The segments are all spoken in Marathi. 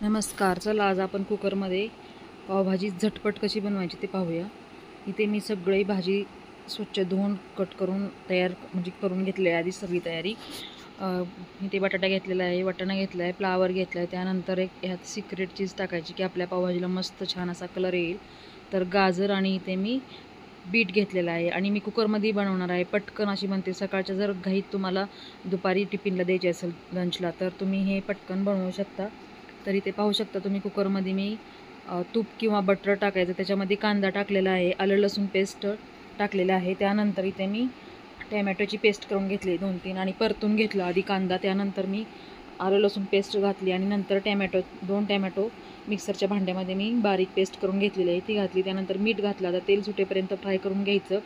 नमस्कार. चला आज आपण कुकरमध्ये पावभाजी झटपट कशी बनवायची ते पाहूया. इथे मी सगळी भाजी स्वच्छ धुवून कट करून तयार म्हणजे करून घेतली आहे आधी सगळी तयारी. इथे बटाटा घेतलेला आहे, वाटाणा घेतला आहे, फ्लावर घेतला आहे. त्यानंतर एक ह्यात सिक्रेट चीज टाकायची की आपल्या पावभाजीला मस्त छान असा कलर येईल. तर गाजर आणि इथे मी बीट घेतलेला आहे आणि मी कुकरमध्ये बनवणार आहे. पटकन अशी बनते. सकाळच्या जर घाईत तुम्हाला दुपारी टिफिनला द्यायची असेल लंचला तर तुम्ही हे पटकन बनवू शकता. तर इथे पाहू शकता तुम्ही कुकरमध्ये मी तूप किंवा बटर टाकायचं, त्याच्यामध्ये कांदा टाकलेला आहे, आलं लसूण पेस्ट टाकलेलं आहे. त्यानंतर इथे मी टॅमॅटोची पेस्ट करून घेतली 2-3 आणि परतून घेतलं आधी कांदा. त्यानंतर मी आलं लसूण पेस्ट घातली आणि नंतर 2 टॅमॅटो मिक्सरच्या भांड्यामध्ये मी बारीक पेस्ट करून घेतलेली आहे ती घातली. त्यानंतर मीठ घातलं. आता तेल सुटेपर्यंत फ्राय करून घ्यायचं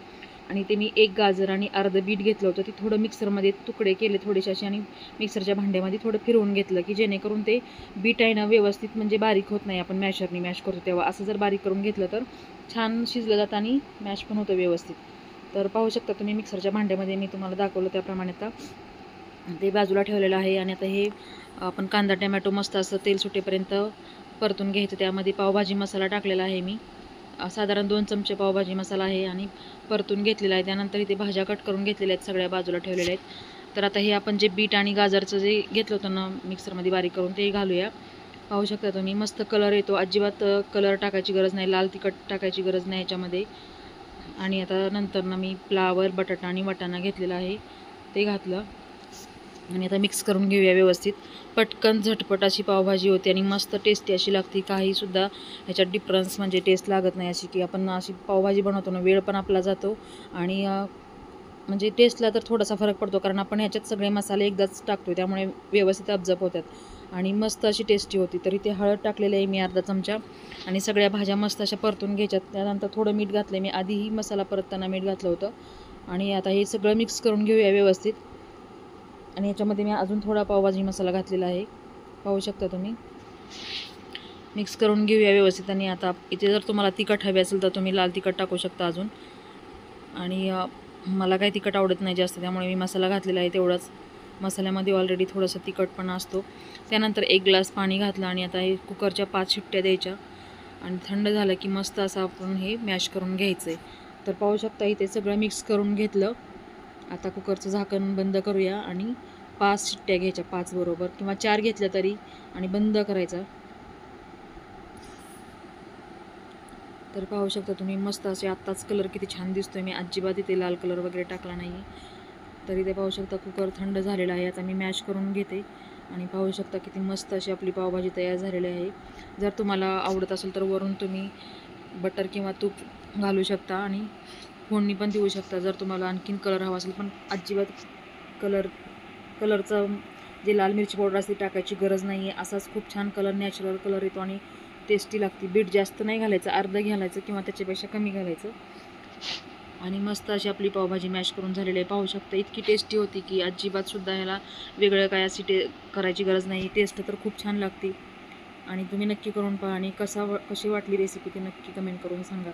आणि ते मी एक गाजर आणि अर्धं बीट घेतलं होतं. ते थोडं मिक्सरमध्ये तुकडे केले थोडेसे असे आणि मिक्सरच्या भांड्यामध्ये थोडं फिरवून घेतलं की जेणेकरून ते बीट आहे ना व्यवस्थित म्हणजे बारीक होत नाही. आपण मॅशरनी मॅश करतो तेव्हा असं जर बारीक करून घेतलं तर छान शिजलं जातं आणि मॅश पण होतं व्यवस्थित. तर पाहू शकता तुम्ही मिक्सरच्या भांड्यामध्ये मी तुम्हाला दाखवलं त्याप्रमाणे आता ते बाजूला ठेवलेलं आहे. आणि आता हे आपण कांदा टॅमॅटो मस्त असं तेल सुटेपर्यंत परतून घ्यायचं. त्यामध्ये पावभाजी मसाला टाकलेला आहे मी, साधारण 2 चमचे पावभाजी मसाला आहे आणि परतून घेतलेला आहे. त्यानंतर इथे भाज्या कट करून घेतलेल्या आहेत, सगळ्या बाजूला ठेवलेल्या आहेत. तर आता हे आपण जे बीट आणि गाजरचं जे घेतलं होतं ना मिक्सरमध्ये बारीक करून ते घालूया. पाहू शकता तुम्ही मस्त कलर येतो. अजिबात कलर टाकायची गरज नाही, लाल तिखट टाकायची गरज नाही याच्यामध्ये. आणि आता नंतर ना मी फ्लावर, बटाटा आणि वाटाणा घेतलेला आहे ते घातलं आणि आता मिक्स करून घेऊया व्यवस्थित. पटकन झटपट अशी पावभाजी होते आणि मस्त टेस्टी अशी लागते. काहीसुद्धा ह्याच्यात डिफरन्स म्हणजे टेस्ट लागत नाही अशी, की आपण अशी पावभाजी बनवतो ना वेळ पण आपला जातो आणि म्हणजे टेस्टला तर थोडासा फरक पडतो कारण आपण ह्याच्यात सगळे मसाले एकदाच टाकतो त्यामुळे व्यवस्थित अब्जॉर्ब होतात आणि मस्त अशी टेस्टी होती. तरी ते हळद टाकलेलं आहे मी अर्धा चमचा आणि सगळ्या भाज्या मस्त अशा परतून घ्यायच्यात. त्यानंतर थोडं मीठ घातलं, मी आधीही मसाला परतताना मीठ घातलं होतं. आणि आता हे सगळं मिक्स करून घेऊया व्यवस्थित. आणि याच्यामध्ये मी अजून थोडा पावभाजी मसाला घातलेला आहे, पाहू शकता तुम्ही. मिक्स करून घेऊया व्यवस्थित. आणि आता इथे जर तुम्हाला तिखट हवे असेल तर तुम्ही लाल तिखट टाकू शकता अजून. आणि मला काही तिखट आवडत नाही जास्त त्यामुळे मी मसाला घातलेला आहे तेवढाच. मसाल्यामध्ये ऑलरेडी थोडासा तिखटपणा असतो. त्यानंतर 1 ग्लास पाणी घातलं आणि आता हे कुकरच्या 5 शिट्ट्या द्यायच्या आणि थंड झालं की मस्त असं आपण हे मॅश करून घ्यायचं आहे. तर पाहू शकता इथे सगळं मिक्स करून घेतलं. आता कुकरचं झाकण बंद करूया आणि 5 शिट्ट्या घ्यायच्या, 5 बरोबर किंवा 4 घेतल्या तरी, आणि बंद करायचा. तर पाहू शकता तुम्ही मस्त असे आत्ताच कलर किती छान दिसतोय. मी अजिबात इथे लाल कलर वगैरे टाकला नाही. तरी ते पाहू शकता कुकर थंड झालेला आहे. आता मी मॅश करून घेते आणि पाहू शकता किती मस्त अशी आपली पावभाजी तयार झालेली आहे. जर तुम्हाला आवडत असेल तर वरून तुम्ही बटर किंवा तूप घालू शकता आणि फोडणी पण देऊ शकता जर तुम्हाला आणखीन कलर हवा असेल. पण अजिबात कलरचं जे लाल मिरची पावडर असते टाकायची गरज नाही आहे. असाच खूप छान कलर, नॅचरल कलर येतो आणि टेस्टी लागते. बीट जास्त नाही घालायचं, अर्धं घालायचं किंवा त्याच्यापेक्षा कमी घालायचं. आणि मस्त अशी आपली पावभाजी मॅश करून झालेली आहे. पाहू शकता इतकी टेस्टी होती की अजिबातसुद्धा ह्याला वेगळं काय अशी करायची गरज नाही. टेस्ट तर खूप छान लागते आणि तुम्ही नक्की करून पहा आणि कशी वाटली रेसिपी ती नक्की कमेंट करून सांगा.